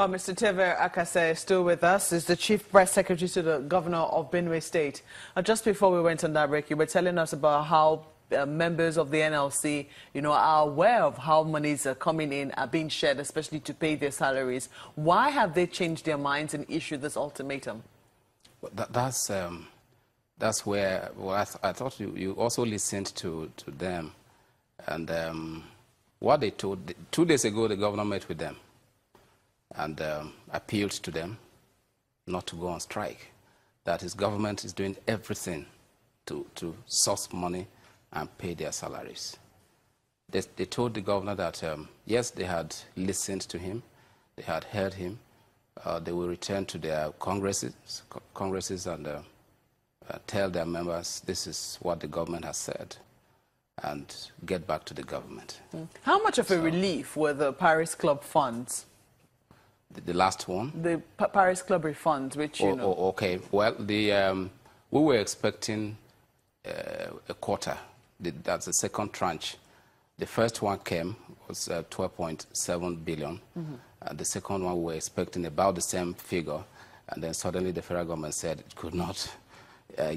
Mr. Terver Akase is still with us. He's the Chief Press Secretary to the Governor of Benue State. Just before we went on that break, you were telling us about how members of the NLC, are aware of how monies are coming in, are being shared, especially to pay their salaries. Why have they changed their minds and issued this ultimatum? Well, that's where I thought you also listened to them. And what they told, 2 days ago, the governor met with them and appealed to them not to go on strike, that his government is doing everything to source money and pay their salaries. They told the governor that, yes, they had listened to him, they had heard him, they will return to their congresses and tell their members this is what the government has said and get back to the government. How much of a relief were the Paris Club funds? The last one? The Paris Club refunds, which you know. Okay. Well, we were expecting a quarter. That's the second tranche. The first one came, was 12.7 billion. And the second one, we were expecting about the same figure. And then suddenly the federal government said it could not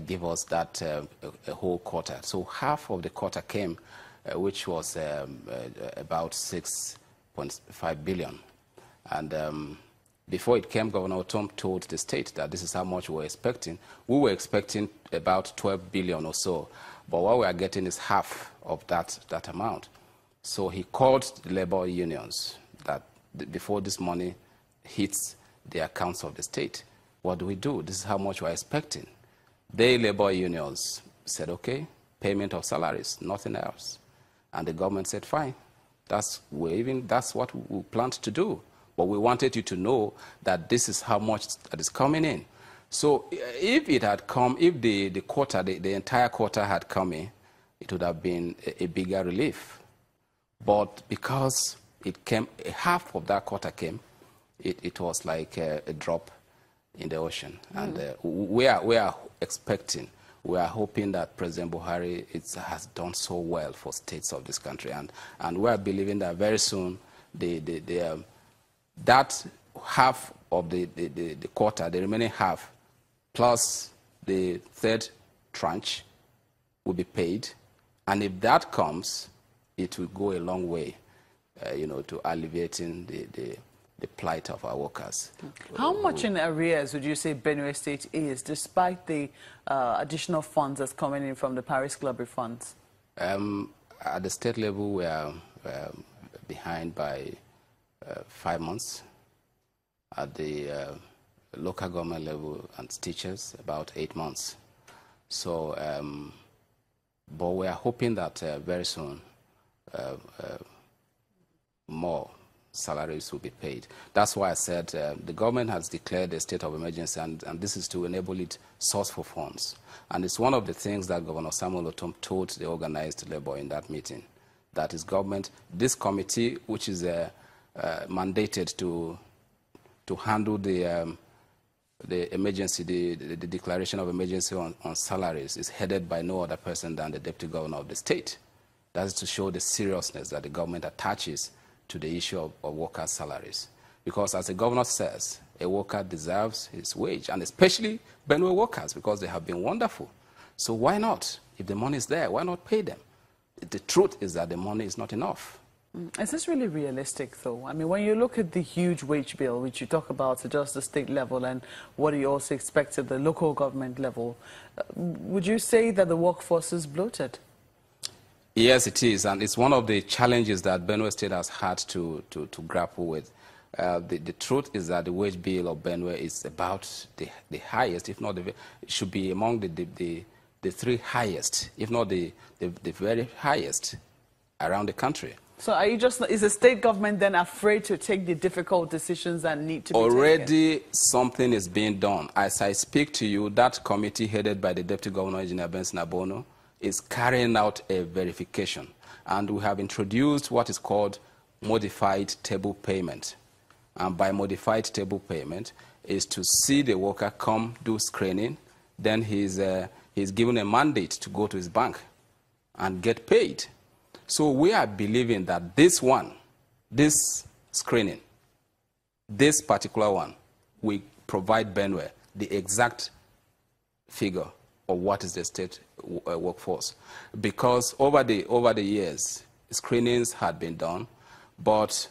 give us that a whole quarter. So half of the quarter came, which was about 6.5 billion. And before it came, Governor Otom told the state that this is how much we were expecting. We were expecting about 12 billion or so, but what we are getting is half of that amount. So he called the labor unions that before this money hits the accounts of the state, what do we do? This is how much we are expecting. The labor unions said, okay, payment of salaries, nothing else. And the government said, fine, that's what we planned to do. But we wanted you to know that this is how much that is coming in. So if it had come, if the quarter, the entire quarter had come in, it would have been a bigger relief. But because it came, half of that quarter came, it was like a drop in the ocean. And we are expecting, we are hoping that President Buhari has done so well for states of this country. And we are believing that very soon that half of the quarter, the remaining half, plus the third tranche will be paid. And if that comes, it will go a long way, to alleviating the plight of our workers. How much in arrears would you say Benue State is, despite the additional funds that's coming in from the Paris Club refunds? At the state level, we are behind by 5 months. At the local government level and teachers, about 8 months. So, but we are hoping that very soon more salaries will be paid. That's why I said the government has declared a state of emergency, and this is to enable it source for funds. And it's one of the things that Governor Samuel Otom told the organized labor in that meeting, that his government, this committee, which is mandated to handle the emergency, the declaration of emergency on salaries, is headed by no other person than the deputy governor of the state. That is to show the seriousness that the government attaches to the issue of workers' salaries. Because as the governor says, a worker deserves his wage, and especially Benue workers, because they have been wonderful. So why not? If the money is there, why not pay them? The truth is that the money is not enough. Is this really realistic, though? I mean, when you look at the huge wage bill, which you talk about at just the state level, and what you also expect at the local government level, would you say that the workforce is bloated? Yes, it is, and it's one of the challenges that Benue State has had to grapple with. The truth is that the wage bill of Benue is about the highest, if not it should be among the three highest, if not the very highest around the country. So are you is the state government then afraid to take the difficult decisions that need to be taken? Already something is being done. As I speak to you, that committee headed by the Deputy Governor, Engineer Benson Abono, is carrying out a verification. And we have introduced what is called modified table payment. And by modified table payment, is to see the worker come do screening, then he's given a mandate to go to his bank and get paid. So we are believing that this screening, this particular one, will provide Benue the exact figure of what is the state workforce. Because over the years, screenings had been done, but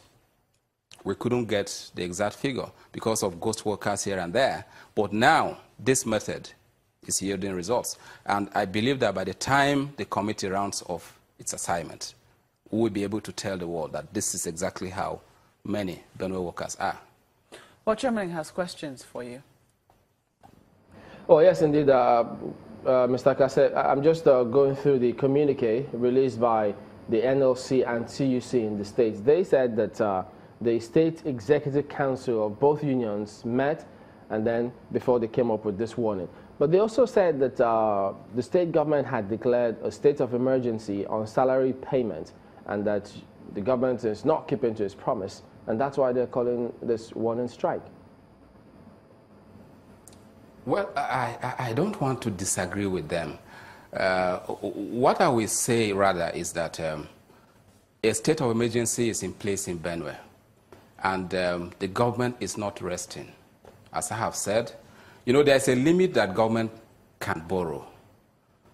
we couldn't get the exact figure because of ghost workers here and there. But now, this method is yielding results. And I believe that by the time the committee rounds off its assignment, we will be able to tell the world that this is exactly how many Benue workers are. Well, Chairman has questions for you. Oh, yes, indeed, Mr. Akase. I'm just going through the communique released by the NLC and TUC in the States. They said that the State Executive Council of both unions met, and then before they came up with this warning. But they also said that the state government had declared a state of emergency on salary payment, and that the government is not keeping to its promise, and that's why they're calling this warning strike. Well, I don't want to disagree with them. What I will say, rather, is that a state of emergency is in place in Benue, and the government is not resting. As I have said, there's a limit that government can borrow.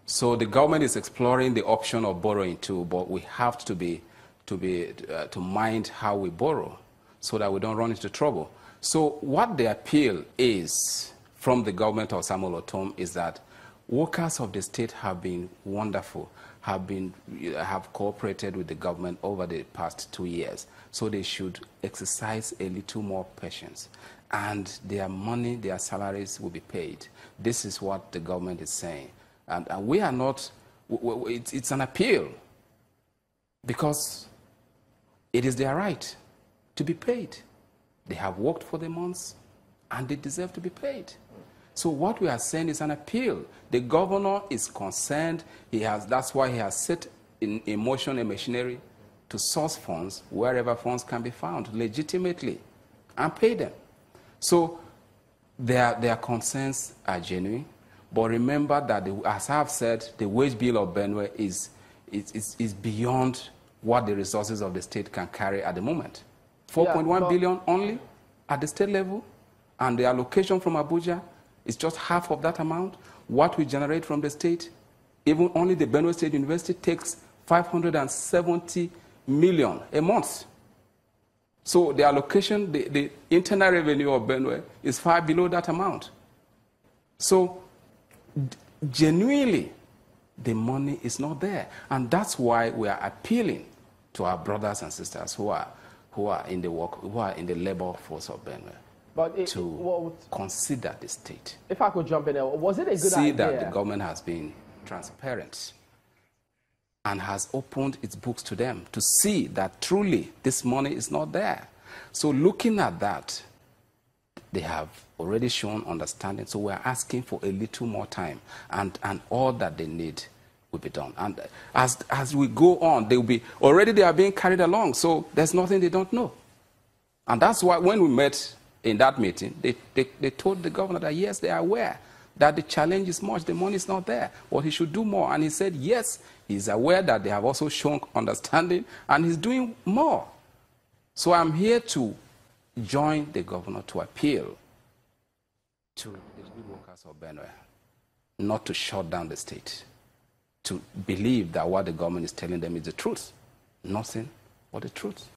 So the government is exploring the option of borrowing too, but we have to mind how we borrow so that we don't run into trouble. So what the appeal is from the government of Samuel Otom is that workers of the state have been wonderful, have cooperated with the government over the past 2 years. So they should exercise a little more patience. And their money, their salaries will be paid. This is what the government is saying. And we are not, it's an appeal because it is their right to be paid. They have worked for the months and they deserve to be paid. So what we are saying is an appeal. The governor is concerned. That's why he has set in motion a machinery to source funds wherever funds can be found legitimately and pay them. So their concerns are genuine. But remember that, as I have said, the wage bill of Benue is beyond what the resources of the state can carry at the moment. 4.1 billion only at the state level, and the allocation from Abuja is just half of that amount. What we generate from the state, even only the Benue State University takes 570 million a month. So the allocation, the internal revenue of Benue is far below that amount. So genuinely, the money is not there. And that's why we are appealing to our brothers and sisters who are in the labor force of Benue. To consider the state. If I could jump in there, was it a good idea? See that the government has been transparent and has opened its books to them to see that truly this money is not there. So looking at that, they have already shown understanding. So we're asking for a little more time, and all that they need will be done. And as we go on, they are being carried along. So there's nothing they don't know. And that's why when we met in that meeting, they told the governor that, yes, they are aware that the challenge is much, the money is not there, but he should do more. And he said, yes, he's aware that they have also shown understanding, and he's doing more. So I'm here to join the governor to appeal to the good workers of Benue not to shut down the state, to believe that what the government is telling them is the truth, nothing but the truth.